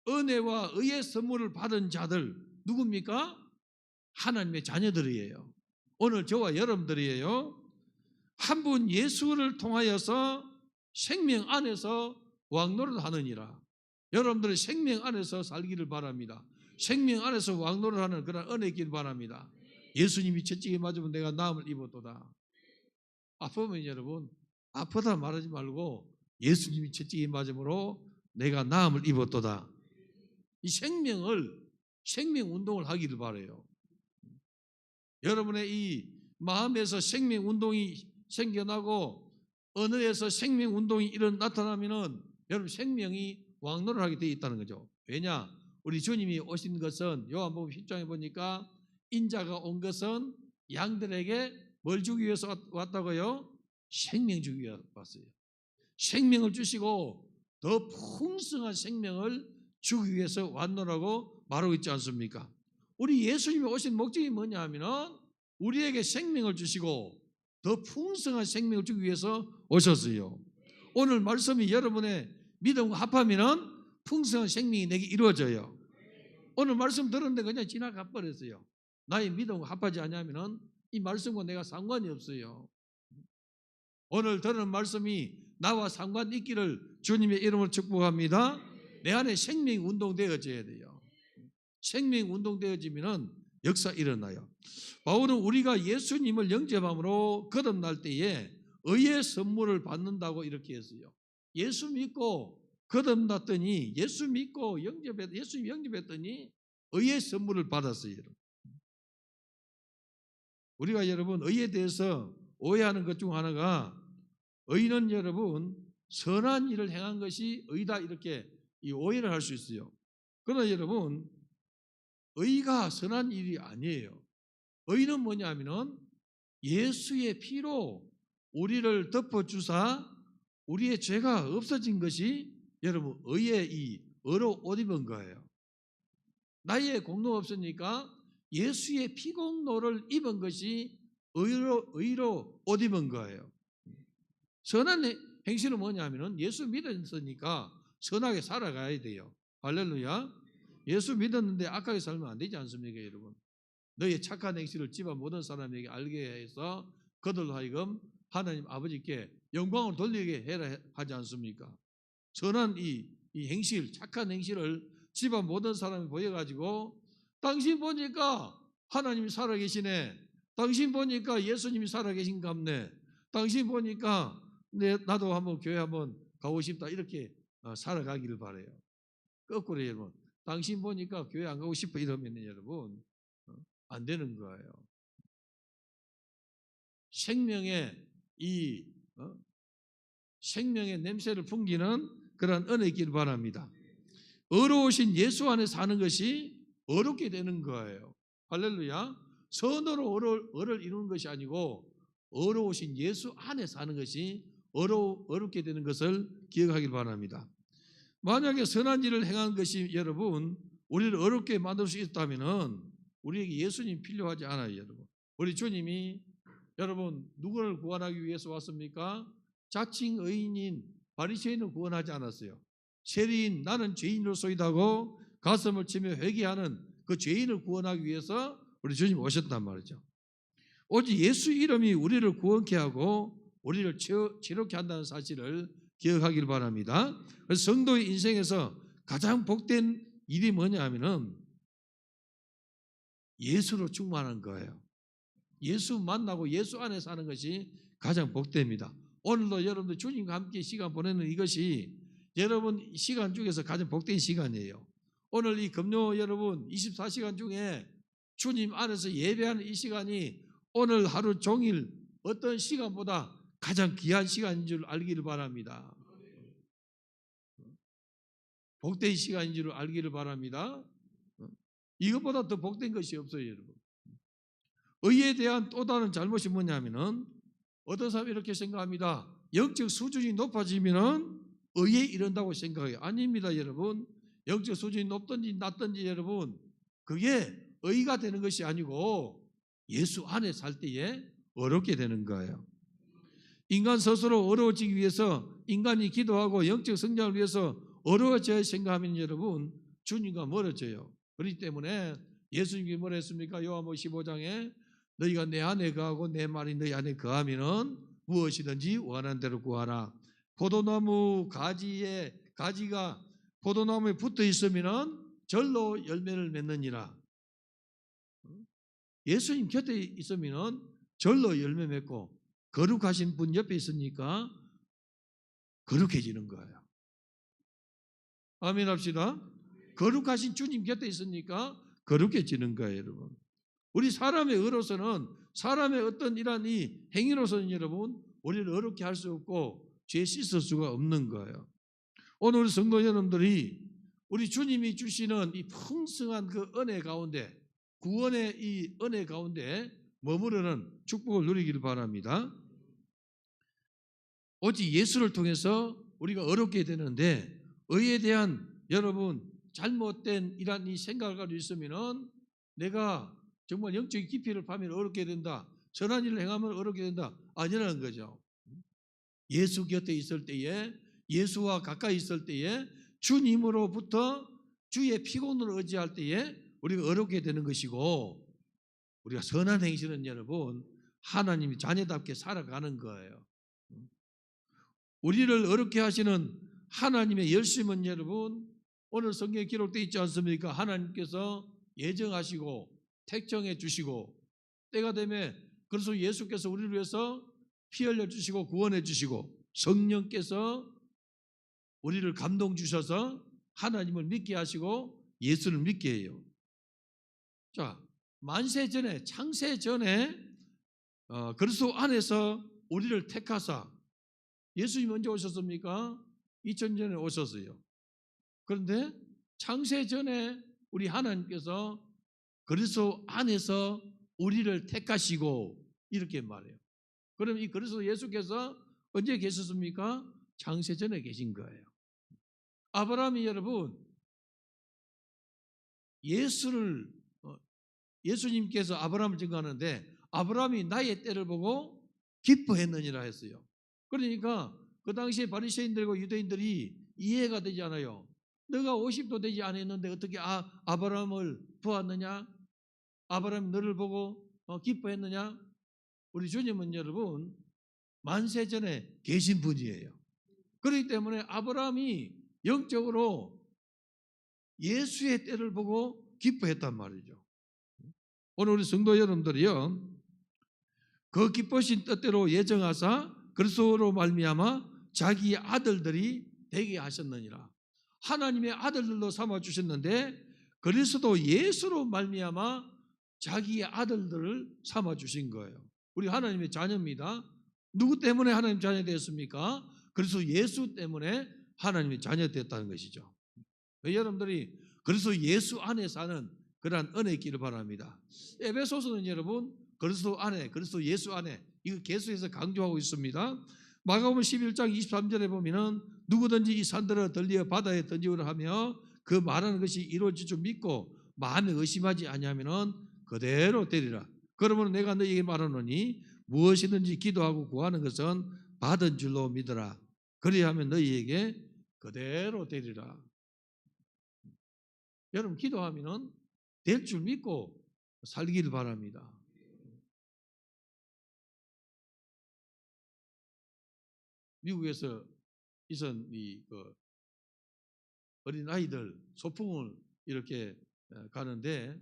은혜와 의의 선물을 받은 자들 누굽니까? 하나님의 자녀들이에요. 오늘 저와 여러분들이에요. 한 분 예수를 통하여서 생명 안에서 왕노릇하느니라. 여러분들의 생명 안에서 살기를 바랍니다. 생명 안에서 왕노릇하는 그런 은혜 있기를 바랍니다. 예수님이 채찍에 맞으면 내가 나음을 입었도다. 아프면 여러분 아프다 말하지 말고 예수님이 채찍에 맞음으로 내가 나음을 입었도다. 이 생명 운동을 하기를 바라요. 여러분의 이 마음에서 생명 운동이 생겨나고 언어에서 생명 운동이 나타나면은 여러분 생명이 왕노릇하게 되어 있다는 거죠. 왜냐? 우리 주님이 오신 것은 요한복음 10장에 보니까 인자가 온 것은 양들에게 뭘 주기 위해서 왔다고요? 생명 주기 위해서 왔어요. 생명을 주시고 더 풍성한 생명을 주기 위해서 왔노라고 말하고 있지 않습니까? 우리 예수님이 오신 목적이 뭐냐 하면은 우리에게 생명을 주시고 더 풍성한 생명을 주기 위해서 오셨어요. 오늘 말씀이 여러분의 믿음과 합하면은 풍성한 생명이 내게 이루어져요. 오늘 말씀 들었는데 그냥 지나가 버렸어요. 나의 믿음과 합하지 않으면은 이 말씀과 내가 상관이 없어요. 오늘 들은 말씀이 나와 상관 있기를 주님의 이름으로 축복합니다. 내 안에 생명 운동되어져야 돼요. 생명 운동되어지면 역사 일어나요. 바울은 우리가 예수님을 영접함으로 거듭날 때에 의의 선물을 받는다고 이렇게 했어요. 예수 믿고 거듭났더니 예수 믿고 예수님 영접했더니 의의 선물을 받았어요. 우리가 여러분 의에 대해서 오해하는 것 중 하나가 의는 여러분 선한 일을 행한 것이 의다 이렇게 이 오해를 할 수 있어요. 그러나 여러분 의가 선한 일이 아니에요. 의는 뭐냐면은 예수의 피로 우리를 덮어주사 우리의 죄가 없어진 것이 여러분 의의 이 의로 옷 입은 거예요. 나의 공로 없으니까 예수의 피공로를 입은 것이 의로 옷 입은 거예요. 선한 행실은 뭐냐면은 예수 믿었으니까 선하게 살아가야 돼요. 할렐루야. 예수 믿었는데 악하게 살면 안 되지 않습니까, 여러분? 너의 착한 행실을 집안 모든 사람에게 알게 해서 그들로 하여금 하나님 아버지께 영광을 돌리게 해라 하지 않습니까? 선한 이 행실, 착한 행실을 집안 모든 사람이 보여가지고 당신 보니까 하나님이 살아계시네. 당신 보니까 예수님이 살아계신갑네. 당신 보니까 나도 한번 교회 한번 가고 싶다. 이렇게 살아가기를 바라요. 거꾸로 여러분, 당신 보니까 교회 안 가고 싶어 이러면 여러분 안 되는 거예요. 생명의 생명의 냄새를 풍기는 그런 은혜 있기를 바랍니다. 의로우신 예수 안에 사는 것이 어렵게 되는 거예요. 할렐루야. 선으로 의를 이루는 것이 아니고 의로우신 예수 안에 사는 것이 어렵게 되는 것을 기억하길 바랍니다. 만약에 선한 일을 행한 것이 여러분 우리를 어렵게 만들 수 있다면 우리에게 예수님 필요하지 않아요, 여러분. 우리 주님이 여러분 누구를 구원하기 위해서 왔습니까? 자칭 의인인 바리새인을 구원하지 않았어요. 세리인 나는 죄인으로소이다고 가슴을 치며 회개하는 그 죄인을 구원하기 위해서 우리 주님이 오셨단 말이죠. 오직 예수 이름이 우리를 구원케 하고 우리를 지롭게 한다는 사실을 기억하길 바랍니다. 그래서 성도의 인생에서 가장 복된 일이 뭐냐 하면은 예수로 충만한 거예요. 예수 만나고 예수 안에 사는 것이 가장 복됩니다. 오늘도 여러분들 주님과 함께 시간 보내는 이것이 여러분 시간 중에서 가장 복된 시간이에요. 오늘 이 금요 여러분 24시간 중에 주님 안에서 예배하는 이 시간이 오늘 하루 종일 어떤 시간보다 가장 귀한 시간인 줄 알기를 바랍니다. 복된 시간인 줄 알기를 바랍니다. 이것보다 더 복된 것이 없어요, 여러분. 의에 대한 또 다른 잘못이 뭐냐면은 어떤 사람이 이렇게 생각합니다. 영적 수준이 높아지면은 의에 이른다고 생각해요. 아닙니다, 여러분. 영적 수준이 높든지 낮든지 여러분 그게 의가 되는 것이 아니고 예수 안에 살 때에 어렵게 되는 거예요. 인간 스스로 어려워지기 위해서 인간이 기도하고 영적 성장을 위해서 어려워져야 생각하면 여러분 주님과 멀어져요. 그렇기 때문에 예수님이 뭐라 했습니까? 요한복음 15장에 너희가 내 안에 거하고 내 말이 너희 안에 거하면은 무엇이든지 원하는 대로 구하라. 포도나무 가지가 포도나무에 붙어 있으면은 절로 열매를 맺느니라. 예수님 곁에 있으면은 절로 열매 맺고 거룩하신 분 옆에 있으니까 거룩해지는 거예요. 아멘 합시다. 거룩하신 주님 곁에 있으니까 거룩해지는 거예요, 여러분. 우리 사람의 의로서는 사람의 어떤 이런 이 행위로서는 여러분 우리를 어렵게 할 수 없고 죄 씻을 수가 없는 거예요. 오늘 우리 성도 여러분들이 우리 주님이 주시는 이 풍성한 그 은혜 가운데 구원의 이 은혜 가운데 머무르는 축복을 누리기를 바랍니다. 오직 예수를 통해서 우리가 어렵게 되는데 의에 대한 여러분 잘못된 이런 이 생각을 가지고 있으면은 내가 정말 영적인 깊이를 파면 어렵게 된다. 선한 일을 행하면 어렵게 된다. 아니라는 거죠. 예수 곁에 있을 때에 예수와 가까이 있을 때에 주님으로부터 주의 피곤을 의지할 때에 우리가 어렵게 되는 것이고 우리가 선한 행실은 여러분 하나님이 자녀답게 살아가는 거예요. 우리를 어렵게 하시는 하나님의 열심은 여러분 오늘 성경에 기록되어 있지 않습니까? 하나님께서 예정하시고 택정해 주시고 때가 되면 그래서 예수께서 우리를 위해서 피 흘려 주시고 구원해 주시고 성령께서 우리를 감동 주셔서 하나님을 믿게 하시고 예수를 믿게 해요. 자, 만세 전에 창세 전에 그리스도 안에서 우리를 택하사 예수님이 언제 오셨습니까? 2000년 전에 오셨어요. 그런데 창세 전에 우리 하나님께서 그리스도 안에서 우리를 택하시고 이렇게 말해요. 그럼 이 그리스도 예수께서 언제 계셨습니까? 창세 전에 계신 거예요. 아브라함이 여러분 예수님께서 아브라함을 증거하는데 아브라함이 나의 때를 보고 기뻐했느니라 했어요. 그러니까 그 당시에 바리새인들과 유대인들이 이해가 되지 않아요. 너가 50도 되지 않았는데 어떻게 아브라함을 보았느냐? 아브라함이 너를 보고 기뻐했느냐? 우리 주님은 여러분 만세 전에 계신 분이에요. 그렇기 때문에 아브라함이 영적으로 예수의 때를 보고 기뻐했단 말이죠. 오늘 우리 성도 여러분들이요, 그 기쁘신 뜻대로 예정하사 그리스도로 말미암아 자기의 아들들이 되게 하셨느니라. 하나님의 아들들로 삼아 주셨는데 그리스도 예수로 말미암아 자기의 아들들을 삼아 주신 거예요. 우리 하나님의 자녀입니다. 누구 때문에 하나님 자녀 되었습니까? 그리스도 예수 때문에 하나님의 자녀 되었다는 것이죠. 여러분들이 그리스도 예수 안에 사는 그러한 은혜 있기를 바랍니다. 에베소서는 여러분 그리스도 안에, 그리스도 예수 안에 이거 계속해서 강조하고 있습니다. 마가복음 11장 23절에 보면은 누구든지 이 산들을 들리어 바다에 던지우라 하며 그 말하는 것이 이루어질 줄 믿고 마음에 의심하지 아니하면은 그대로 되리라. 그러므로 내가 너희에게 말하노니 무엇이든지 기도하고 구하는 것은 받은 줄로 믿어라. 그리하면 너희에게 그대로 되리라. 여러분 기도하면은 될 줄 믿고 살기를 바랍니다. 미국에서 있은 어린 아이들 소풍을 이렇게 가는데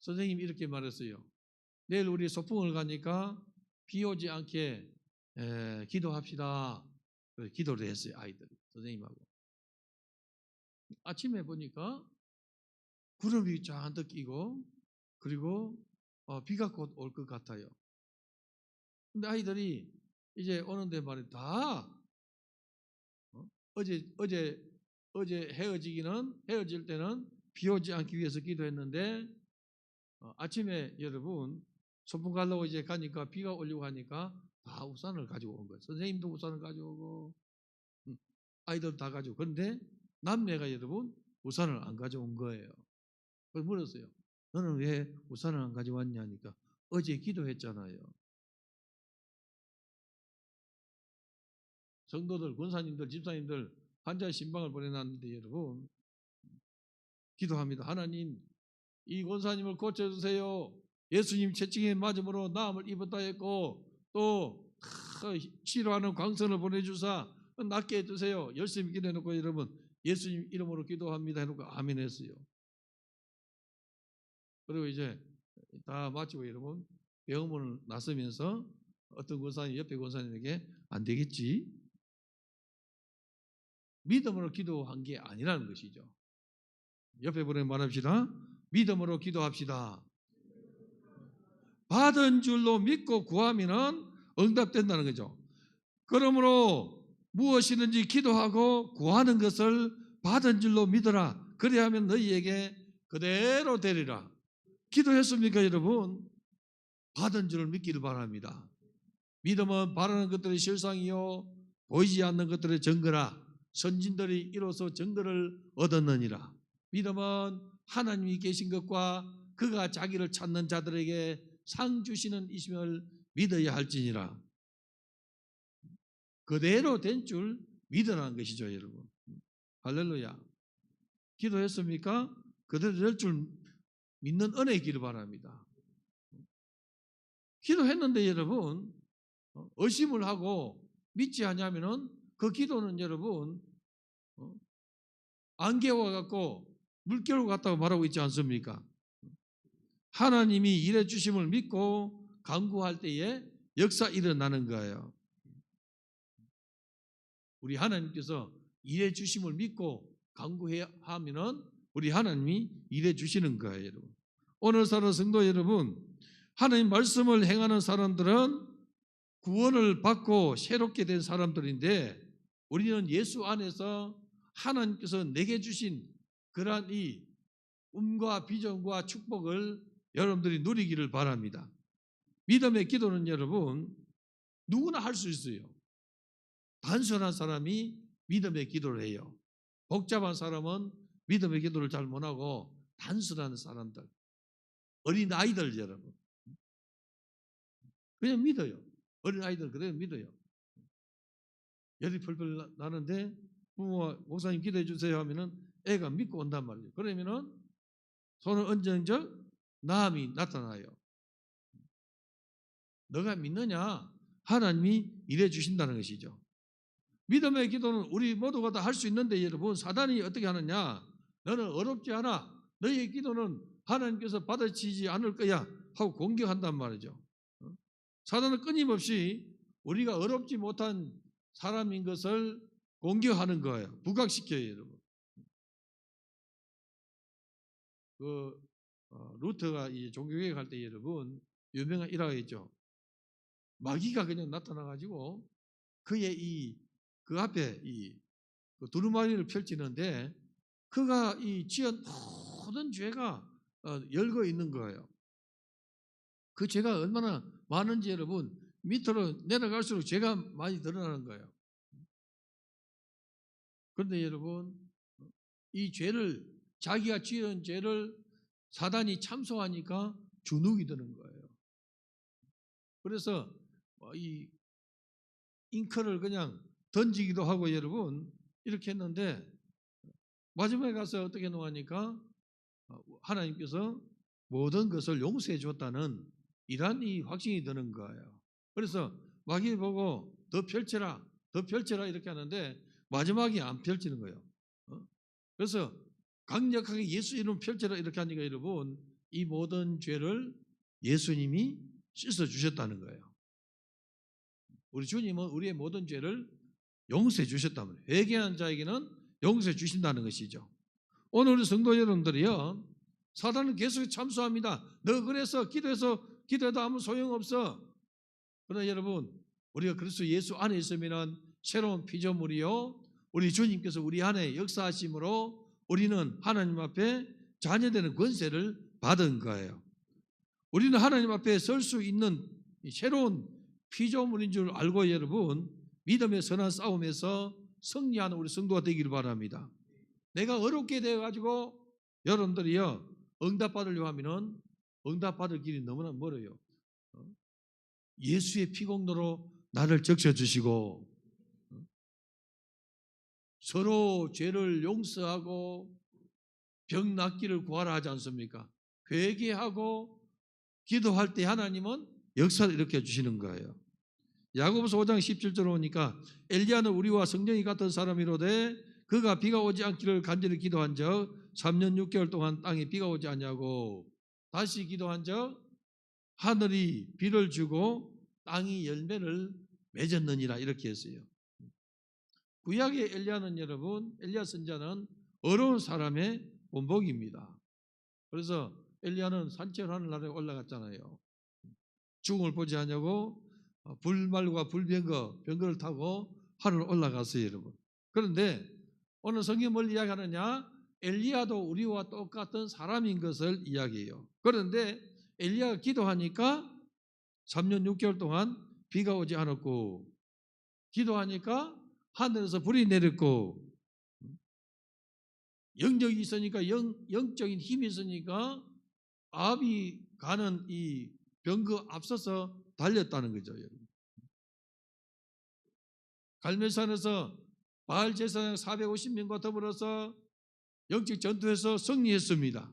선생님이 이렇게 말했어요. 내일 우리 소풍을 가니까 비 오지 않게 기도합시다. 기도를 했어요. 아이들이 선생님하고. 아침에 보니까 구름이 잔뜩 끼고 그리고 비가 곧 올 것 같아요. 근데 아이들이 이제 오는데 말이 다 어제 헤어질 때는 비 오지 않기 위해서 기도했는데 아침에 여러분 소풍 가려고 이제 가니까 비가 오려고 하니까 다 우산을 가지고 온 거예요. 선생님도 우산을 가져오고 아이들 다 가지고. 그런데 남매가 여러분 우산을 안 가져온 거예요. 그래서 물었어요. 너는 왜 우산을 안 가져왔냐 하니까 어제 기도했잖아요. 성도들, 권사님들, 집사님들 환자 신방을 보내놨는데 여러분 기도합니다. 하나님 이 권사님을 고쳐주세요. 예수님 채찍에 맞음으로 나음을 입었다 했고 또 치료하는 광선을 보내주사 낫게 해주세요. 열심히 기도해놓고 여러분 예수님 이름으로 기도합니다 해놓고 아멘 했어요. 그리고 이제 다 마치고 여러분 병원을 나서면서 어떤 권사님 옆에 권사님에게 안 되겠지? 믿음으로 기도한 게 아니라는 것이죠. 옆에 분에 말합시다. 믿음으로 기도합시다. 받은 줄로 믿고 구하면은 응답된다는 거죠. 그러므로 무엇이든지 기도하고 구하는 것을 받은 줄로 믿어라. 그래야하면 너희에게 그대로 되리라. 기도했습니까, 여러분? 받은 줄을 믿기를 바랍니다. 믿음은 바라는 것들의 실상이요 보이지 않는 것들의 증거라. 선진들이 이로써 증거를 얻었느니라. 믿음은 하나님이 계신 것과 그가 자기를 찾는 자들에게 상 주시는 이심을 믿어야 할지니라. 그대로 된 줄 믿으라는 것이죠, 여러분. 할렐루야. 기도했습니까? 그대로 될 줄 믿는 은혜 있기를 바랍니다. 기도했는데 여러분 의심을 하고 믿지 않냐면은 그 기도는 여러분 안개와 같고 물결과 같다고 말하고 있지 않습니까? 하나님이 일해 주심을 믿고 간구할 때에 역사 일어나는 거예요. 우리 하나님께서 일해 주심을 믿고 간구해야 하면은 우리 하나님이 일해 주시는 거예요, 여러분. 오늘 사는 성도 여러분, 하나님 말씀을 행하는 사람들은 구원을 받고 새롭게 된 사람들인데 우리는 예수 안에서 하나님께서 내게 주신 그러한 이 꿈과 비전과 축복을 여러분들이 누리기를 바랍니다. 믿음의 기도는 여러분 누구나 할 수 있어요. 단순한 사람이 믿음의 기도를 해요. 복잡한 사람은 믿음의 기도를 잘 못하고 단순한 사람들, 어린 아이들 여러분 그냥 믿어요. 어린 아이들 그대로 믿어요. 열이 펄펄 나는데 부모가 목사님 기도해 주세요 하면은 애가 믿고 온단 말이에요. 그러면은 손을 얹은적 나음이 나타나요. 너가 믿느냐? 하나님이 일해 주신다는 것이죠. 믿음의 기도는 우리 모두가 다 할 수 있는데 여러분 사단이 어떻게 하느냐? 너는 어렵지 않아. 너의 기도는 하나님께서 받아치지 않을 거야 하고 공격한단 말이죠. 사단은 끊임없이 우리가 어렵지 못한 사람인 것을 공격하는 거예요. 부각시켜요, 여러분. 루터가 이 종교개혁 할 때 여러분 유명한 일화가 있죠. 마귀가 그냥 나타나가지고 그의 그 앞에 그 두루마리를 펼치는데 그가 이 지은 모든 죄가 열거 있는 거예요. 그 죄가 얼마나 많은지 여러분 밑으로 내려갈수록 죄가 많이 드러나는 거예요. 그런데 여러분 이 죄를 자기가 지은 죄를 사단이 참소하니까 주눅이 드는 거예요. 그래서 이 잉크를 그냥 던지기도 하고 여러분 이렇게 했는데 마지막에 가서 어떻게 놓으니까 하나님께서 모든 것을 용서해 줬다는 이러한 이 확신이 드는 거예요. 그래서 마귀 보고 더 펼쳐라 이렇게 하는데 마지막에 안 펼치는 거예요. 그래서 강력하게 예수 이름 펼쳐라 이렇게 하니까 여러분 이 모든 죄를 예수님이 씻어 주셨다는 거예요. 우리 주님은 우리의 모든 죄를 용서해 주셨다면 회개한 자에게는 용서해 주신다는 것이죠. 오늘 우리 성도 여러분들이요 사단은 계속 참소합니다. 너 그래서 기도해도 아무 소용없어. 그러나 여러분 우리가 그리스도 예수 안에 있으면 새로운 피조물이요 우리 주님께서 우리 안에 역사하심으로 우리는 하나님 앞에 자녀되는 권세를 받은 거예요. 우리는 하나님 앞에 설 수 있는 새로운 피조물인 줄 알고 여러분 믿음의 선한 싸움에서 승리하는 우리 성도가 되기를 바랍니다. 내가 어렵게 되어가지고 여러분들이요 응답받으려고 하면은 응답받을 길이 너무나 멀어요. 예수의 피공로로 나를 적셔주시고 서로 죄를 용서하고 병 낫기를 구하라 하지 않습니까? 회개하고 기도할 때 하나님은 역사를 일으켜 주시는 거예요. 야고보서 5장 17절 오니까 엘리야는 우리와 성령이 같은 사람이로되 그가 비가 오지 않기를 간절히 기도한 적 3년 6개월 동안 땅에 비가 오지 않냐고 다시 기도한 적 하늘이 비를 주고 땅이 열매를 맺었느니라 이렇게 했어요. 구약의 엘리야는 여러분 엘리야 선자는 어려운 사람의 본복입니다. 그래서 엘리야는 산채로 하늘나라에 올라갔잖아요. 죽음을 보지 않냐고 불말과 병거를 타고 하늘 올라갔어요, 여러분. 그런데 오늘 성경 뭘 이야기하느냐? 엘리야도 우리와 똑같은 사람인 것을 이야기해요. 그런데 엘리야가 기도하니까 3년 6개월 동안 비가 오지 않았고 기도하니까 하늘에서 불이 내렸고 영적이 있으니까 영적인 힘이 있으니까 아합이 가는 이 병거 앞서서 달렸다는 거죠. 갈멜산에서 바알 제사장 450명과 더불어서 영적 전투에서 승리했습니다.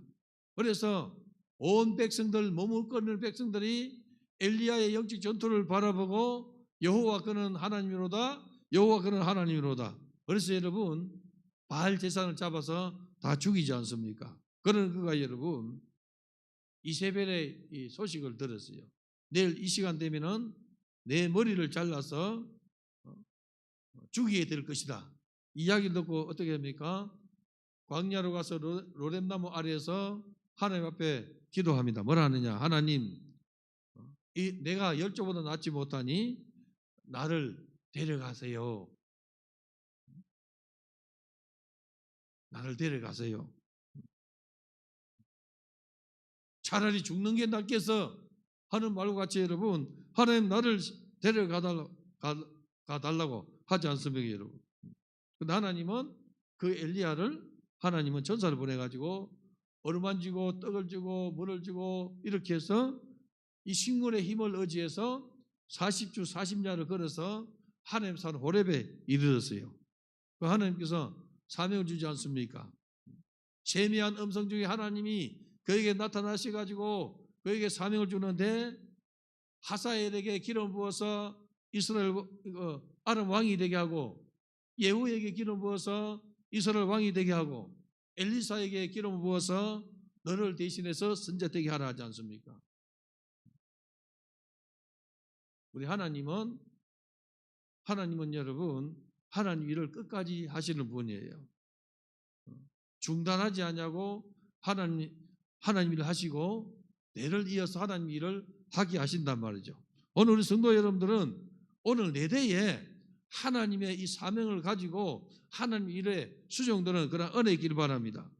그래서 온 백성들 머뭇거리는 백성들이 엘리야의 영적 전투를 바라보고 여호와 그는 하나님이로다 여호와 그는 하나님이로다. 그래서 여러분 바알 제사를 잡아서 다 죽이지 않습니까? 그런 그가 여러분 이세벨의 이 소식을 들었어요. 내일 이 시간 되면은 내 머리를 잘라서 죽이게 될 것이다. 이야기를 듣고 어떻게 합니까? 광야로 가서 로뎀나무 아래에서 하나님 앞에 기도합니다. 뭐라 하느냐? 하나님, 내가 열조보다 낫지 못하니 나를 데려가세요. 나를 데려가세요. 차라리 죽는 게 낫겠어 하는 말과 같이 여러분, 하나님 나를 데려가달라고 하지 않습니까, 여러분? 근데 하나님은 그 엘리야를 하나님은 전사를 보내가지고 어루만지고 떡을 주고 물을 주고 이렇게 해서 이 식물의 힘을 의지해서 40주 40야를 걸어서 하나님 산 호렙에 이르렀어요. 그 하나님께서 사명을 주지 않습니까? 세미한 음성 중에 하나님이 그에게 나타나셔가지고 그에게 사명을 주는데 하사엘에게 기름 부어서 이스라엘 아람 왕이 되게 하고 예후에게 기름 부어서 이스라엘 왕이 되게 하고 엘리사에게 기름 부어서 너를 대신해서 선자 되게 하라 하지 않습니까? 우리 하나님은 여러분 하나님 일을 끝까지 하시는 분이에요. 중단하지 않냐고 하나님 일을 하시고 내를 이어서 하나님 일을 하게 하신단 말이죠. 오늘 우리 성도 여러분들은 오늘 내 대에 하나님의 이 사명을 가지고 하나님 일에 수종되는 그런 은혜 있기를 바랍니다.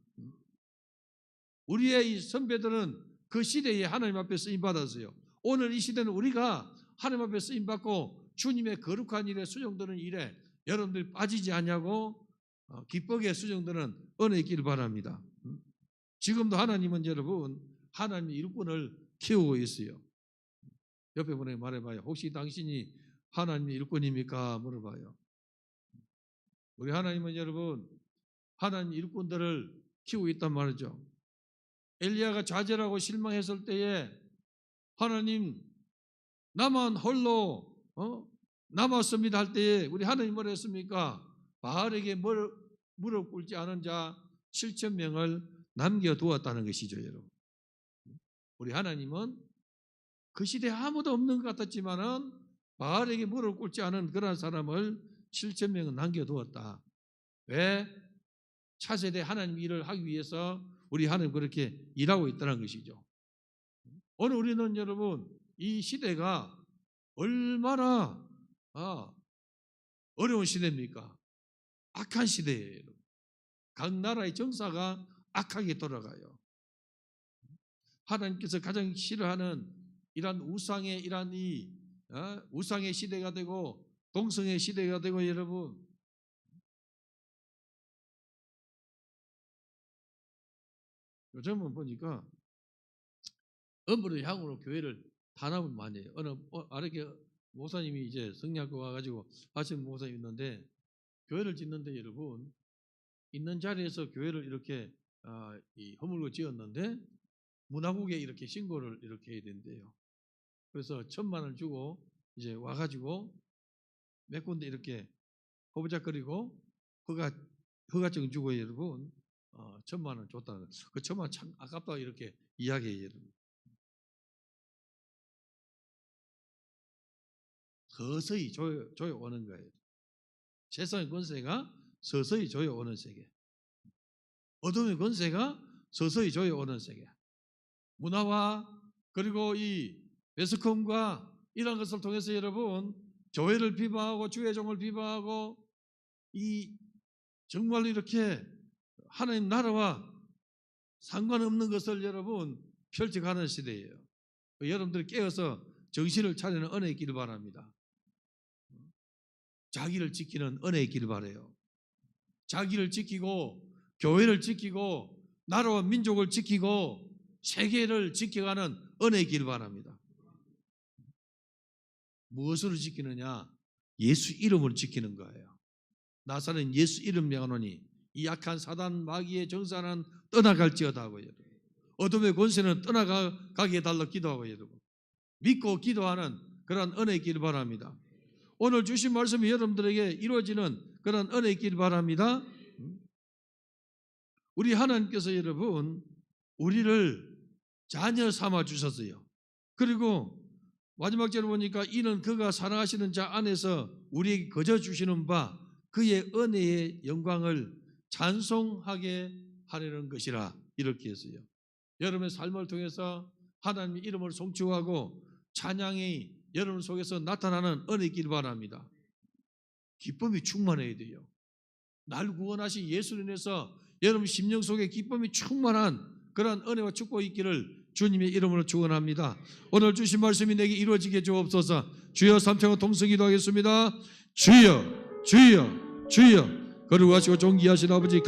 우리의 이 선배들은 그 시대에 하나님 앞에 쓰임 받았어요. 오늘 이 시대는 우리가 하나님 앞에 쓰임 받고 주님의 거룩한 일에 수종되는 일에 여러분들이 빠지지 않냐고 기쁘게 수종되는 은혜 있기를 바랍니다. 지금도 하나님은 여러분 하나님의 일꾼을 키우고 있어요. 옆에 분에게 말해봐요. 혹시 당신이 하나님의 일꾼입니까? 물어봐요. 우리 하나님은 여러분 하나님 일꾼들을 키우고 있단 말이죠. 엘리야가 좌절하고 실망했을 때에 하나님 나만 홀로 남았습니다 할 때에 우리 하나님 뭐라 했습니까? 바알에게 무릎 꿇지 않은 자 7,000명을 남겨두었다는 것이죠, 여러분. 우리 하나님은 그 시대에 아무도 없는 것 같았지만은 바알에게 무릎 꿇지 않은 그런 사람을 7,000명은 남겨두었다. 왜? 차세대 하나님 일을 하기 위해서 우리 하나님 그렇게 일하고 있다는 것이죠. 오늘 우리는 여러분 이 시대가 얼마나 어려운 시대입니까? 악한 시대예요. 각 나라의 정사가 악하게 돌아가요. 하나님께서 가장 싫어하는 이러한 우상의 이러한 우상의 시대가 되고 동성의 시대가 되고 여러분 요즘은 보니까 음부로 향으로 교회를 단합을 많이 해요. 아래게 목사님이 이제 성리학교 와가지고 하시는 목사님이 있는데 교회를 짓는데 여러분 있는 자리에서 교회를 이렇게 허물고 지었는데 문화국에 이렇게 신고를 이렇게 해야 된대요. 그래서 1,000만 원 주고 이제 와가지고 몇 군데 이렇게 호부작거리고 허가증 주고 여러분 1,000만 원 줬다는 그 1,000만 원 참 아깝다 이렇게 이야기해요. 여러분. 서서히 조여오는 거예요. 세상의 권세가 서서히 조여오는 세계. 어둠의 권세가 서서히 조여오는 세계. 문화와 그리고 이 매스컴과 이런 것을 통해서 여러분 교회를 비방하고 주의 종을 비방하고 이 정말로 이렇게 하나님 나라와 상관없는 것을 여러분 펼쳐가는 시대예요. 여러분들이 깨어서 정신을 차리는 은혜 있기를 바랍니다. 자기를 지키는 은혜 있기를 바라요. 자기를 지키고 교회를 지키고 나라와 민족을 지키고 세계를 지켜가는 은혜 있기를 바랍니다. 무엇으로 지키느냐? 예수 이름으로 지키는 거예요. 나사렛 예수 이름 명하노니 이 악한 사단 마귀의 정사는 떠나갈지어다 하고 여러분. 어둠의 권세는 떠나가게 해달라 기도하고 여러분. 믿고 기도하는 그런 은혜 있기를 바랍니다. 오늘 주신 말씀이 여러분들에게 이루어지는 그런 은혜 있길 바랍니다. 우리 하나님께서 여러분 우리를 자녀 삼아 주셨어요. 그리고 마지막 절을 보니까 이는 그가 사랑하시는 자 안에서 우리에게 거저 주시는 바 그의 은혜의 영광을 찬송하게 하려는 것이라 이렇게 했어요. 여러분의 삶을 통해서 하나님의 이름을 송축하고 찬양이 여러분 속에서 나타나는 은혜 있길 바랍니다. 기쁨이 충만해야 돼요. 날 구원하신 예수로 인해서 여러분 심령 속에 기쁨이 충만한 그런 은혜와 축복이 있기를 주님의 이름으로 축원합니다. 오늘 주신 말씀이 내게 이루어지게 주옵소서. 주여 삼창과 동성 기도하겠습니다. 주여 주여 주여 거룩하시고 존귀하신 아버지